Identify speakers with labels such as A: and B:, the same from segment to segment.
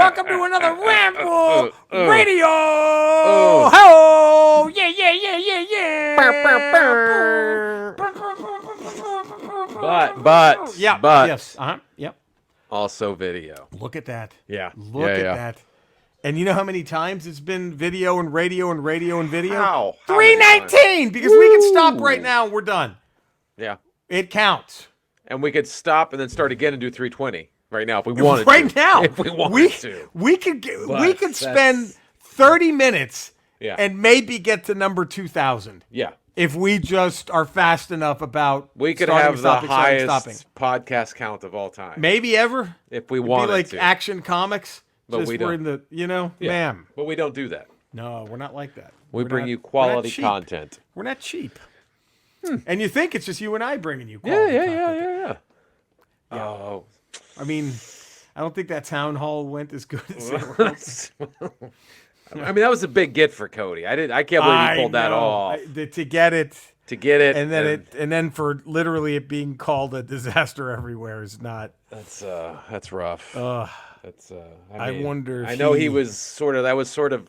A: welcome to another Ramble Radio. Ho! Yeah, yeah, yeah, yeah, yeah.
B: But
A: Yes. Yep.
B: also video.
A: Look at that.
B: Yeah.
A: Look at that. And you know how many times it's been video and radio and radio and video?
B: How?
A: 319, because we can stop right now and we're done.
B: Yeah.
A: It counts.
B: And we could stop and then start again and do 320 right now if we wanted to.
A: Right now.
B: If we wanted to.
A: We could spend 30 minutes and maybe get to number 2,000.
B: Yeah.
A: If we just are fast enough about
B: we could
A: starting,
B: have
A: stopping,
B: the highest
A: stopping.
B: podcast count of all time.
A: Maybe ever.
B: If we
A: It'd
B: wanted
A: be like
B: to.
A: Action Comics.
B: But
A: just
B: we
A: we're
B: don't.
A: in the, ma'am.
B: But we don't do that.
A: No, we're not like that.
B: We
A: We're
B: bring
A: not-
B: you
A: we're not
B: quality
A: cheap.
B: content.
A: We're not cheap. And you think it's just you and I bringing you quality content.
B: Yeah. Oh.
A: I mean, I don't think that town hall went as good as it was.
B: I mean, that was a big get for Cody. I can't believe he pulled that off.
A: To get it.
B: To get it,
A: And then for literally it being called a disaster everywhere is not.
B: That's rough. That's
A: I wonder. If
B: I know he was sort of. That was sort of.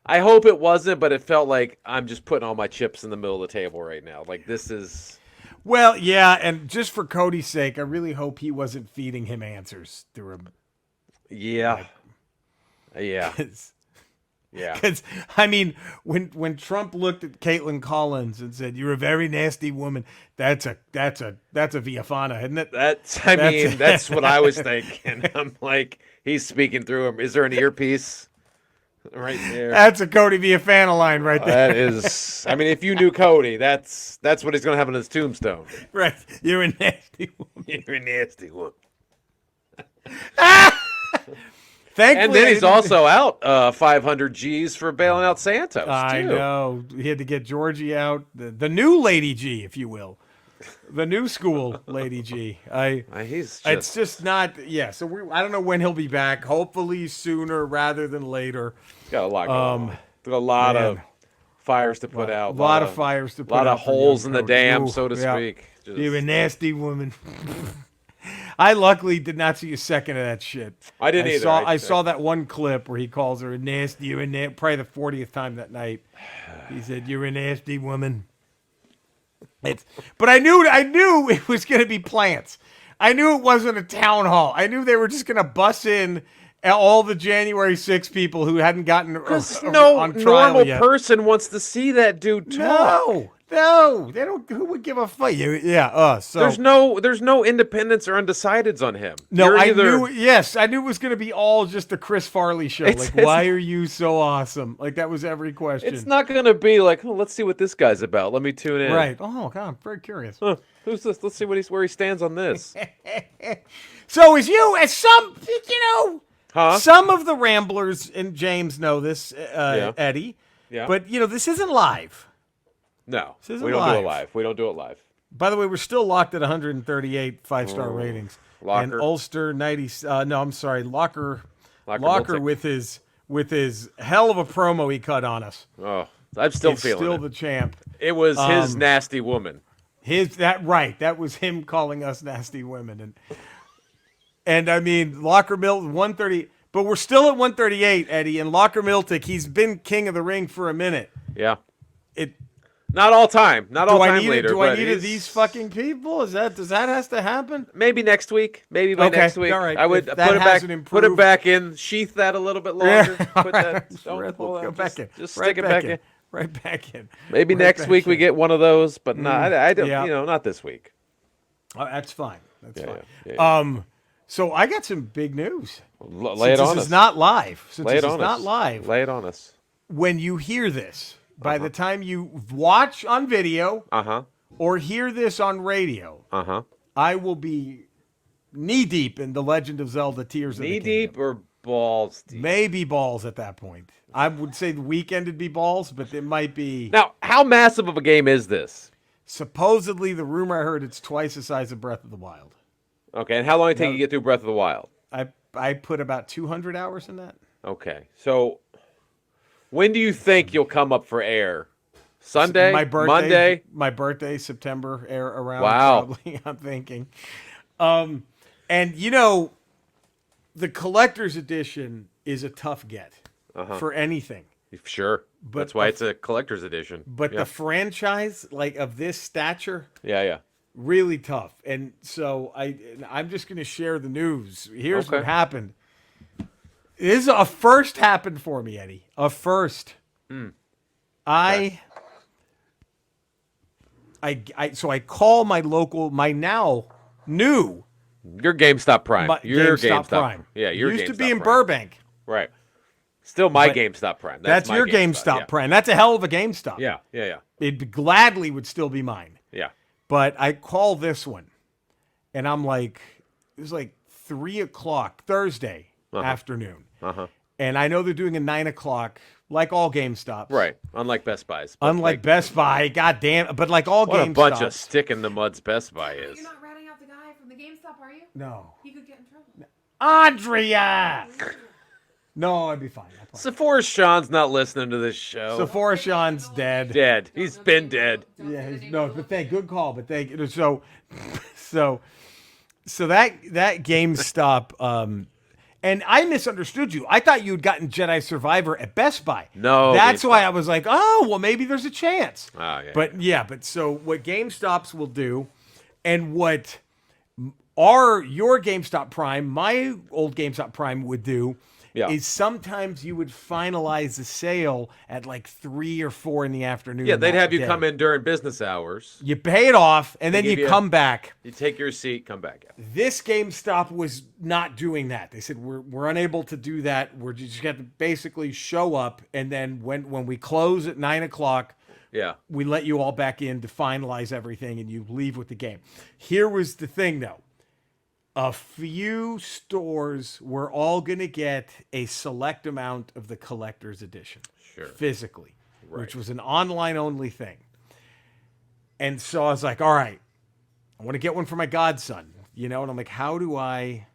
B: I hope it wasn't, but it felt like I'm just putting all my chips in the middle of the table right now. Like this is.
A: Well, yeah, and just for Cody's sake, I really hope he wasn't feeding him answers through him.
B: Yeah. Yeah. Yeah.
A: Because I mean, when Trump looked at Caitlin Collins and said, "You're a very nasty woman," that's a Viafana, isn't it?
B: That's what I was thinking. I'm like, he's speaking through him. Is there an earpiece right there?
A: That's a Cody Viafana line right there.
B: That is. I mean, if you knew Cody, that's what he's gonna have on his tombstone.
A: Right. You're a nasty woman.
B: You're a nasty woman.
A: Thankfully,
B: and then he's also out 500 G's for bailing out Santos, too.
A: I know. He had to get Georgie out. The new Lady G, if you will. The new school Lady G. It's just not, so I don't know when he'll be back. Hopefully sooner rather than later.
B: He's got a lot going on. Got a lot of fires to put out.
A: A lot of fires to put out.
B: A lot of holes in the dam, so to speak.
A: You're a nasty woman. I luckily did not see a second of that shit.
B: I didn't either.
A: I saw that one clip where he calls her a nasty, probably the 40th time that night. He said, "You're a nasty woman." But I knew it was going to be plants. I knew it wasn't a town hall. I knew they were just going to bus in all the January 6 people who hadn't gotten on trial
B: normal
A: yet.
B: person wants to see that dude talk.
A: No, they don't. Who would give a fuck? So
B: there's no independents or undecideds on him.
A: No, I knew it was going to be all just the Chris Farley show. Why are you so awesome? Like that was every question.
B: It's not going to be like, let's see what this guy's about. Let me tune in.
A: Right. Oh God, I'm very curious.
B: Who's this? Let's see where he stands on this.
A: So some of the Ramblers and James know this, Eddie.
B: Yeah.
A: But this isn't live.
B: No,
A: we
B: don't do it live. We don't do it live.
A: By the way, we're still locked at 138 5-star ratings.
B: Locker.
A: And Ulster 90. No, I'm sorry, Locker with his hell of a promo he cut on us.
B: Oh, I'm still feeling
A: still
B: it.
A: The champ.
B: It was his nasty woman.
A: That was him calling us nasty women, and I mean Locker Milton 130, but we're still at 138, Eddie. And Locker Miltic, he's been king of the ring for a minute.
B: Yeah. Not all time. Not all time later.
A: Do I need these fucking people? Does that has to happen?
B: Maybe next week. Maybe by next week.
A: All right.
B: I would put it back in. Sheath that a little bit longer. Put that.
A: Go back in.
B: Just stick it back in.
A: Right back in.
B: Maybe next week we get one of those, but I don't. Not this week.
A: That's fine. That's fine.
B: Yeah.
A: So I got some big news.
B: Lay it on us.
A: This is not live.
B: Lay it on us.
A: Not live.
B: Lay it on us.
A: When you hear this. By the time you watch on video or hear this on radio, I will be knee-deep in The Legend of Zelda Tears of the Kingdom.
B: Knee-deep or balls deep?
A: Maybe balls at that point. I would say the weekend would be balls, but it might be...
B: Now, how massive of a game is this?
A: Supposedly, the rumor I heard, it's twice the size of Breath of the Wild.
B: Okay, and how long did it take you to get through Breath of the Wild?
A: I put about 200 hours in that.
B: Okay, so... When do you think you'll come up for air? Sunday? Monday?
A: My birthday, September air around.
B: Wow.
A: Probably, I'm thinking. And, the collector's edition is a tough get for anything.
B: Sure. But that's why it's a collector's edition.
A: But the franchise, like of this stature,
B: yeah,
A: really tough. And so I'm just going to share the news. Here's what happened. This is a first happened for me, Eddie. A first. So I call my local, my now new.
B: Your GameStop Prime. Your
A: GameStop Prime.
B: Yeah, your
A: used
B: GameStop
A: to be in
B: Prime.
A: Burbank.
B: Right. Still my GameStop Prime.
A: That's your GameStop Prime. That's a hell of a GameStop.
B: Yeah.
A: It gladly would still be mine.
B: Yeah.
A: But I call this one, and I'm like, it was like 3:00 Thursday afternoon. And I know they're doing a 9:00, like all GameStops.
B: Right. Unlike Best Buys.
A: Unlike Best Buy. God damn. But like all GameStops.
B: What a bunch of stick in the muds Best Buy is.
C: You're not ratting out the guy from the GameStop, are you?
A: No.
C: He could get in trouble.
A: Andrea! No, I'd be fine.
B: Sephora Sean's not listening to this show.
A: Sephora Sean's dead.
B: Dead. He's been dead.
A: Yeah, no, but good call. But so that GameStop, and I misunderstood you. I thought you had gotten Jedi Survivor at Best Buy.
B: No,
A: that's
B: GameStop.
A: why I was like, oh, well, maybe there's a chance.
B: Oh, yeah.
A: But so what GameStops will do, and what your GameStop Prime, my old GameStop Prime would do.
B: Yeah.
A: Is sometimes you would finalize the sale at like 3 or 4 in the afternoon.
B: Yeah, they'd have you come in during business hours.
A: You pay it off, and then you come back.
B: You take your seat, come back. Yeah.
A: This GameStop was not doing that. They said, we're unable to do that. We're just going to basically show up, and then when we close at 9:00, we let you all back in to finalize everything, and you leave with the game. Here was the thing, though. A few stores were all going to get a select amount of the collector's edition. Physically, which was an online-only thing. And so I was like, all right, I want to get one for my godson, and I'm like, how do I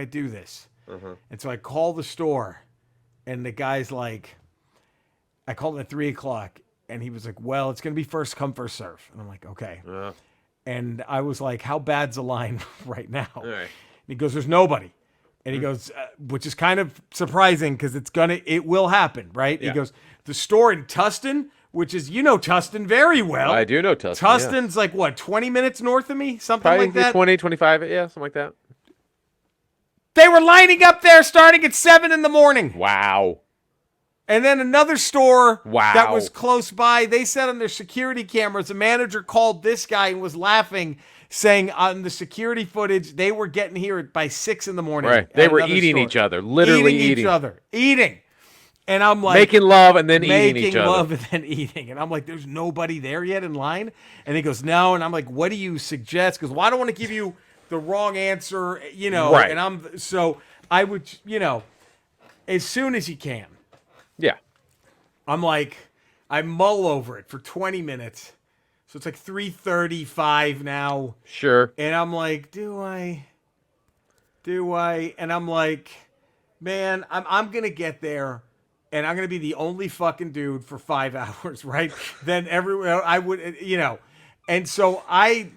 A: do this? And so I call the store, and the guy's like, I called him at 3:00, and he was like, well, it's going to be first come, first serve. And I'm like, okay. And I was like, how bad's the line right now? And he goes, there's nobody. And he goes, which is kind of surprising because it will happen, right? Yeah. He goes, the store in Tustin, which is, Tustin very well.
B: I do know Tustin.
A: Tustin's like, what, 20 minutes north of me? Something
B: probably
A: like that?
B: 20, 25, yeah, something like that.
A: They were lining up there starting at 7 in the morning.
B: Wow.
A: And then another store that was close by, they said on their security cameras, the manager called this guy and was laughing, saying on the security footage, they were getting here by 6 in the morning.
B: Right. They were eating each other, literally eating.
A: each other. Eating. And I'm like...
B: Making love and then eating each other.
A: Making love and then eating. And I'm like, there's nobody there yet in line? And he goes, no. And I'm like, what do you suggest? Because, well, I don't want to give you the wrong answer,
B: Right.
A: And I would, as soon as you can.
B: Yeah.
A: I'm like, I mull over it for 20 minutes. So it's like 3:35 now.
B: Sure.
A: And I'm like, do I? And I'm like, man, I'm going to get there and I'm going to be the only fucking dude for 5 hours, right? Then everywhere I would, And so I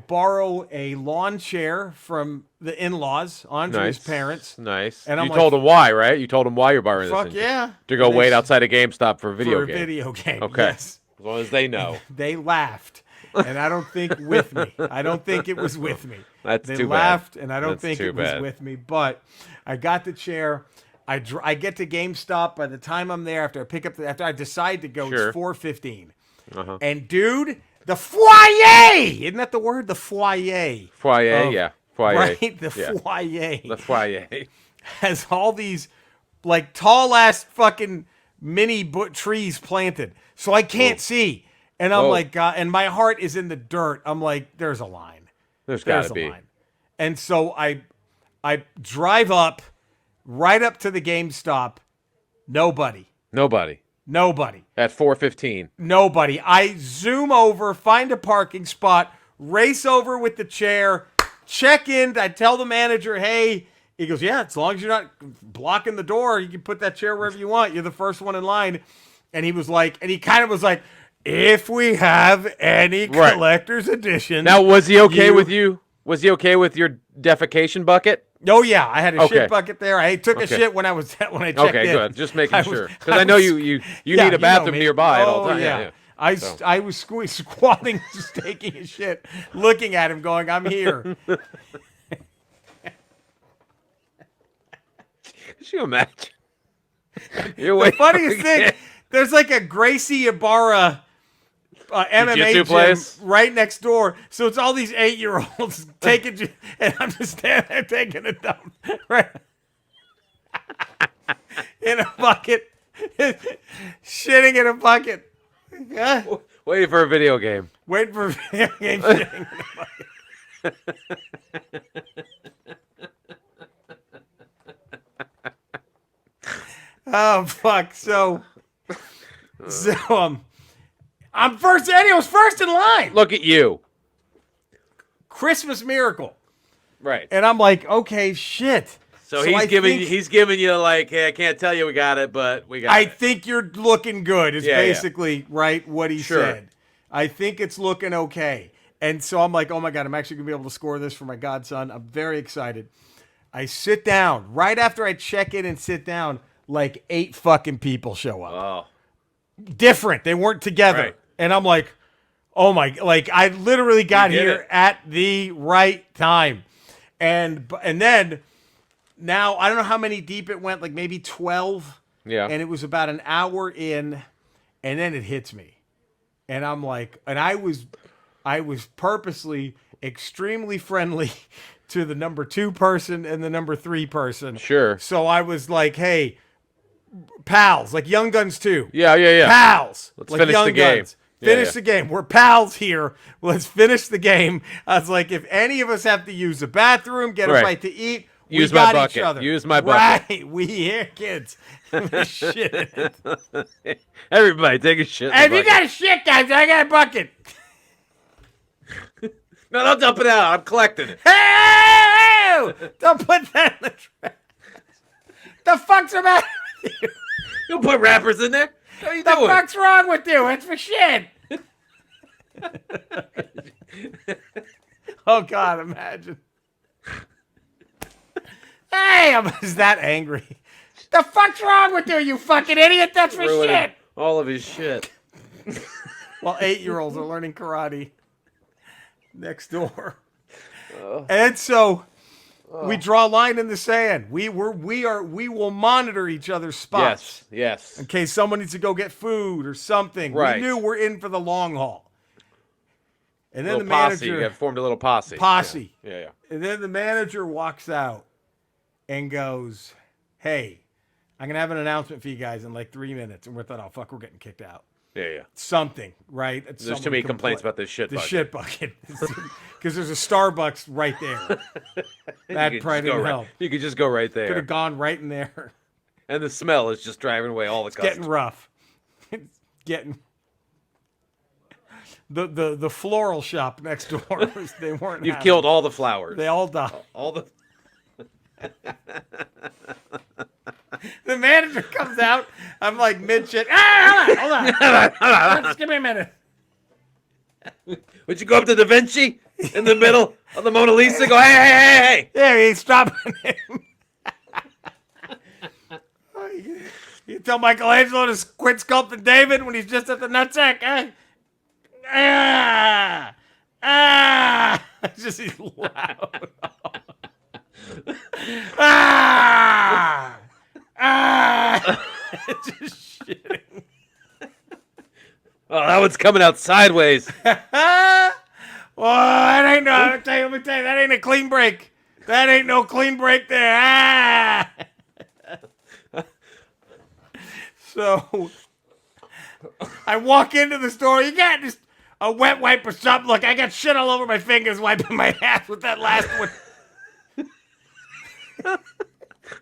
A: borrow a lawn chair from the in-laws, Andre's parents.
B: Nice.
A: And
B: you told them why, right? You told them why you're borrowing this.
A: Fuck yeah.
B: To go wait outside a GameStop for a video game.
A: video game.
B: Okay.
A: Yes.
B: As long as they know.
A: They laughed. And I don't think with me. I don't think it was with me.
B: That's
A: they
B: too bad.
A: laughed, and I don't
B: That's
A: think
B: too
A: it was
B: bad.
A: with me. But I got the chair. I get to GameStop. By the time I'm there, after I decide to go,
B: Sure.
A: it's 4:15. And dude, the foyer! Isn't that the word? The foyer.
B: Foyer, yeah. Foyer.
A: Right? The foyer.
B: The foyer.
A: Has all these like tall ass fucking mini trees planted. So I can't see. And I'm like, God, and my heart is in the dirt. I'm like, there's a line.
B: There's gotta be.
A: Line. And so I drive up, right up to the GameStop. Nobody.
B: At 4:15.
A: Nobody. I zoom over, find a parking spot, race over with the chair, check in. I tell the manager, hey, he goes, yeah, as long as you're not blocking the door, you can put that chair wherever you want. You're the first one in line. And he was like, and he kind of was like, if we have any collector's edition.
B: Now, was he okay with you Was he okay with your defecation bucket?
A: Oh yeah, I had a
B: Okay.
A: shit bucket there. I took a
B: Okay.
A: shit when I checked
B: Okay,
A: in.
B: good. Just making sure. Because
A: I
B: I know
A: was-
B: you
A: yeah,
B: need a bathroom
A: me.
B: nearby at all
A: Oh,
B: times.
A: yeah.
B: Yeah.
A: I was squatting, just taking a shit, looking at him, going, "I'm here."
B: Could you imagine? You're
A: The
B: waiting
A: funniest
B: for-
A: thing, there's like a Gracie Ibarra MMA
B: Jiu-jitsu
A: gym
B: place?
A: right next door. So it's all these 8-year-olds taking, and I'm just standing there taking a dump, right, in a bucket, shitting in a bucket. Yeah.
B: Waiting for a video game.
A: Waiting for video game shitting in a bucket. Oh fuck! So I'm first. Eddie was first in line.
B: Look at you.
A: Christmas miracle,
B: Right.
A: and I'm like, okay, shit.
B: So,
A: I
B: he's giving you like, hey, I can't tell you we got it, but we got
A: I
B: it.
A: think you're looking good. Is
B: Yeah, yeah.
A: basically right what he
B: Sure.
A: said. I think it's looking okay, and so I'm like, oh my god, I'm actually gonna be able to score this for my godson. I'm very excited. I sit down right after I check in and sit down. Like 8 fucking people show up.
B: Oh.
A: Different. They weren't together.
B: Right.
A: And I'm like, oh my, like I literally got
B: You did
A: here
B: it.
A: at the right time. And then now I don't know how many deep it went, like maybe 12.
B: Yeah.
A: And it was about an hour in, and then it hits me. And I'm like, and I was purposely extremely friendly to the number 2 person and the number 3 person.
B: Sure.
A: So I was like, hey, pals, like Young Guns too.
B: Yeah.
A: Pals.
B: Let's
A: like
B: finish
A: Young
B: the game.
A: Guns.
B: Yeah,
A: Finish
B: yeah.
A: the game. We're pals here. Let's finish the game. I was like, if any of us have to use the bathroom, get a
B: Right.
A: bite to eat,
B: Use
A: we
B: my
A: got each
B: bucket.
A: other.
B: Use my bucket.
A: Right. We here, kids. Shit.
B: Everybody take a shit. in
A: Hey,
B: the
A: if you
B: bucket.
A: got a shit, guys, I got a bucket.
B: No, don't dump it out. I'm collecting it.
A: Hey! Don't put that in the trash. The fuck's the matter with you?
B: Don't put rappers in there. What are you
A: The
B: doing?
A: fuck's wrong with you? It's for shit. Oh God, imagine. Hey, I was that angry. The fuck's wrong with you, you fucking idiot? That's for
B: Ruining
A: shit.
B: all of his shit.
A: While 8-year-olds are learning karate next door. And so we draw a line in the sand. We will monitor each other's spots.
B: Yes.
A: In case someone needs to go get food or something.
B: Right.
A: We knew we're in for the long haul. And then
B: Little
A: the
B: posse.
A: manager
B: You have formed a little posse.
A: Posse.
B: Yeah.
A: And then the manager walks out and goes, "Hey, I'm going to have an announcement for you guys in like 3 minutes." And we thought, "Oh, fuck, we're getting kicked out."
B: Yeah.
A: Something, right?
B: There's too many complaints about this shit
A: the
B: bucket.
A: shit bucket. Because there's a Starbucks right there. That
B: You could
A: probably
B: just go
A: didn't
B: right-
A: help.
B: You could just go right
A: Could
B: there.
A: have gone right in there.
B: And the smell is just driving away all the
A: Getting
B: customers.
A: rough. It's getting... The floral shop next door, they weren't
B: You've
A: having
B: killed
A: it.
B: all the flowers.
A: They all died.
B: all the.
A: The manager comes out. I'm like mid shit. Hold on. Just give me a minute.
B: Would you go up to Da Vinci in the middle of the Mona Lisa? Go, hey.
A: Yeah, he's stopping him. You tell Michelangelo to quit sculpting David when he's just at the nutsack, eh? It's just he's loud. Just shitting.
B: Oh, that one's coming out sideways.
A: Well, that ain't no. Let me tell you, that ain't a clean break. That ain't no clean break there. So I walk into the store. You got just a wet wipe or something. Look, I got shit all over my fingers wiping my ass with that last one.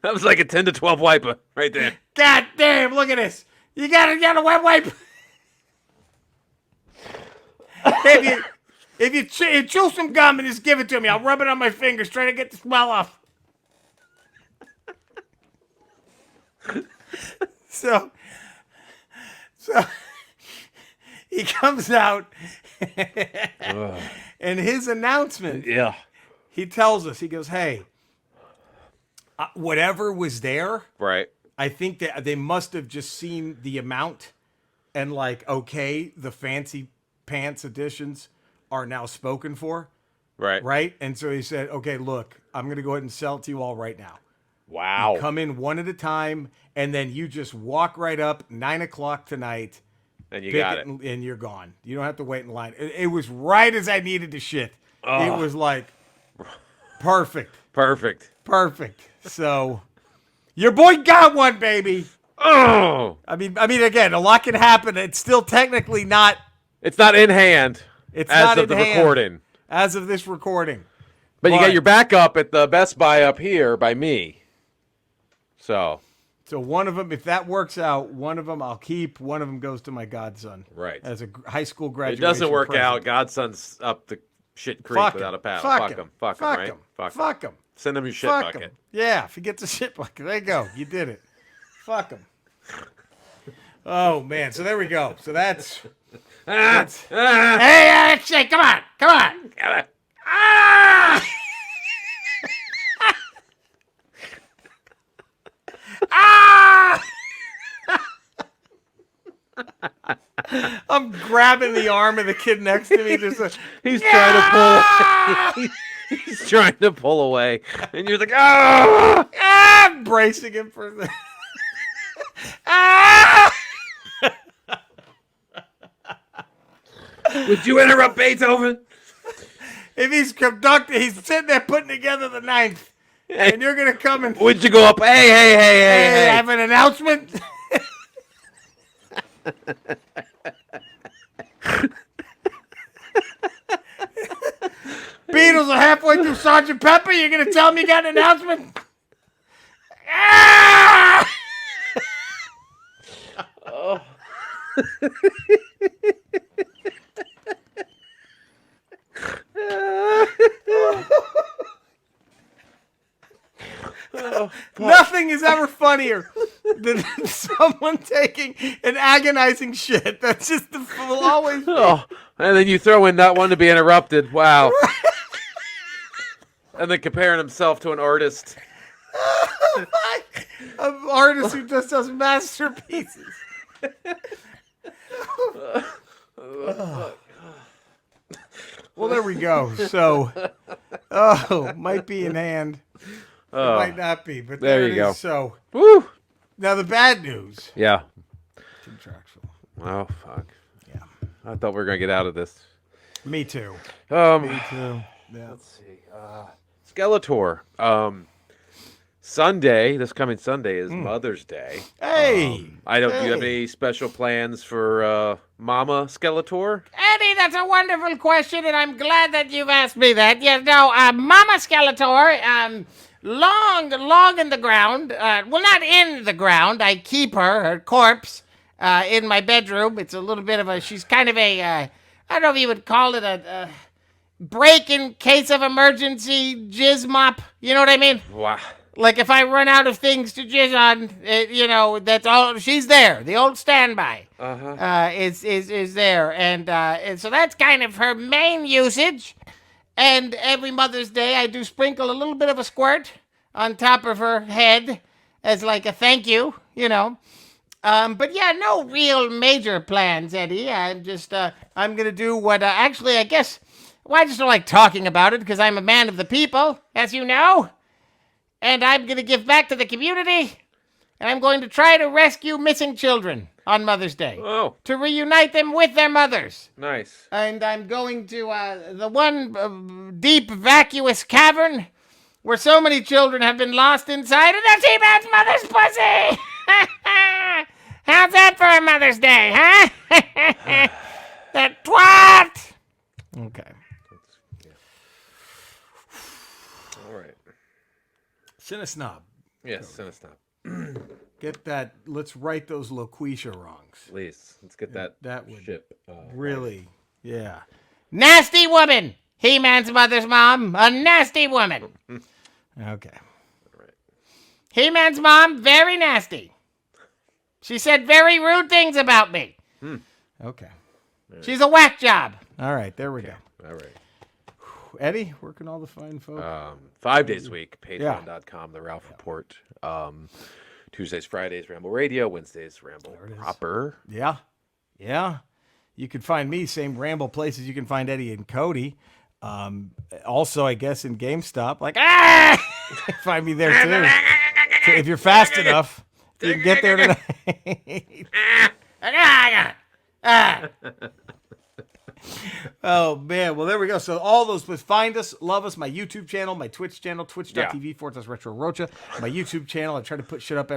B: That was like a 10 to 12 wiper right there.
A: God damn! Look at this. You got a wet wipe. If you chew some gum and just give it to me, I'll rub it on my fingers, try to get the smell off. So he comes out, and his announcement
B: Yeah.
A: he tells us, he goes, hey, whatever was there,
B: Right.
A: I think that they must have just seen the amount and like, okay, the fancy pants editions are now spoken for.
B: Right.
A: Right. And so he said, okay, look, I'm going to go ahead and sell it to you all right now.
B: Wow.
A: You come in one at a time, and then you just walk right up 9:00 tonight.
B: And you got it.
A: And you're gone. You don't have to wait in line. It was right as I needed to shit. It was like perfect.
B: Perfect.
A: So your boy got one, baby.
B: Oh.
A: I mean, again, a lot can happen. It's still technically not.
B: It's not in hand.
A: It's
B: as
A: not
B: of
A: in
B: the
A: hand
B: recording.
A: As of this recording.
B: But you got your backup at the Best Buy up here by me. So
A: one of them, if that works out, one of them I'll keep. One of them goes to my godson.
B: Right.
A: As a high school graduation.
B: It doesn't work
A: present.
B: out. Godson's up the shit creek
A: Fuck
B: without
A: him.
B: a paddle.
A: Fuck
B: him.
A: him.
B: Fuck him,
A: Fuck
B: right?
A: him.
B: Fuck
A: Fuck him.
B: Send him your shit
A: Fuck
B: bucket.
A: him. Yeah, if he gets a shit bucket. There you go. You did it. Fuck him. Oh, man. So there we go. So that's... Hey, shit, come on. Ah! Ah! I'm grabbing the arm of the kid next to me.
B: He's trying to pull. He's trying to pull away, and you're like, ah!
A: I'm bracing him for the. Ah!
B: Would you interrupt Beethoven?
A: If he's conducting, he's sitting there putting together the ninth, and you're gonna come and.
B: Would you go up? Hey!
A: I have an announcement. Beatles are halfway through Sergeant Pepper. You're gonna tell me you got an announcement? Ah!
B: Oh.
A: Nothing is ever funnier than someone taking an agonizing shit. That's just will always be.
B: Oh, and then you throw in not one to be interrupted. Wow. And then comparing himself to an artist.
A: An artist who just does masterpieces. Well, there we go. So, might be in hand. It might not be, but there
B: you
A: it
B: go.
A: is. So,
B: Woo!
A: now the bad news.
B: Yeah.
A: Contractual.
B: Oh, fuck.
A: Yeah.
B: I thought we were going to get out of this.
A: Me too.
B: Me
A: too. Yeah.
B: Let's see. Skeletor. This coming Sunday is Mother's Day.
A: Hey.
B: Do you have any special plans for Mama Skeletor?
D: Eddie, that's a wonderful question, and I'm glad that you've asked me that. Yes, no, Mama Skeletor, long in the ground. Well, not in the ground. I keep her corpse, in my bedroom. It's a little bit of she's kind of I don't know if you would call it a break in case of emergency jizz mop. You know what I mean?
B: Wow.
D: Like if I run out of things to jizz on, that's all. She's there. The old standby is there, and so that's kind of her main usage. And every Mother's Day, I do sprinkle a little bit of a squirt on top of her head as like a thank you, But yeah, no real major plans, Eddie. I'm gonna do what. Actually, I guess. Well, I just don't like talking about it because I'm a man of the people, as you know. And I'm going to give back to the community, and I'm going to try to rescue missing children on Mother's Day.
B: Oh.
D: To reunite them with their mothers.
B: Nice.
D: And I'm going to the one deep, vacuous cavern where so many children have been lost inside, and that's He-Man's mother's pussy! How's that for a Mother's Day, huh? That twat!
A: Okay.
B: All right.
A: Cinesnob.
B: Yes, Cinesnob.
A: Get that. Let's right those Loquisha wrongs.
B: Please, let's get that
A: would
B: ship.
A: Really, yeah.
D: Nasty woman! He-Man's mother's mom, a nasty woman.
A: Okay.
B: All right.
D: He-Man's mom, very nasty. She said very rude things about me.
A: Okay.
D: She's a whack job.
A: All right. There we go.
B: All right.
A: Eddie, where can all the fine folk?
B: 5 days a week, patreon.com, The Ralph Report. Tuesdays, Fridays, Ramble Radio. Wednesdays, Ramble Proper.
A: Yeah. You can find me, same Ramble places you can find Eddie and Cody. Also, I guess, in GameStop. Like, find me there, too. So if you're fast enough, you can get there tonight. Oh, man. Well, there we go. So all those, please find us, love us, my YouTube channel, my Twitch channel, twitch.tv/RetroRocha, my YouTube channel. I try to put shit up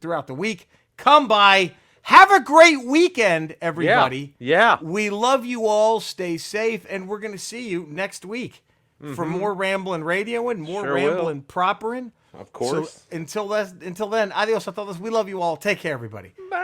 A: throughout the week. Come by. Have a great weekend, everybody.
B: Yeah.
A: We love you all. Stay safe. And we're going to see you next week for more Ramblin' Radio and more Ramblin' Properin'.
B: Of course.
A: So until then, adios a todos. We love you all. Take care, everybody.
B: Bye.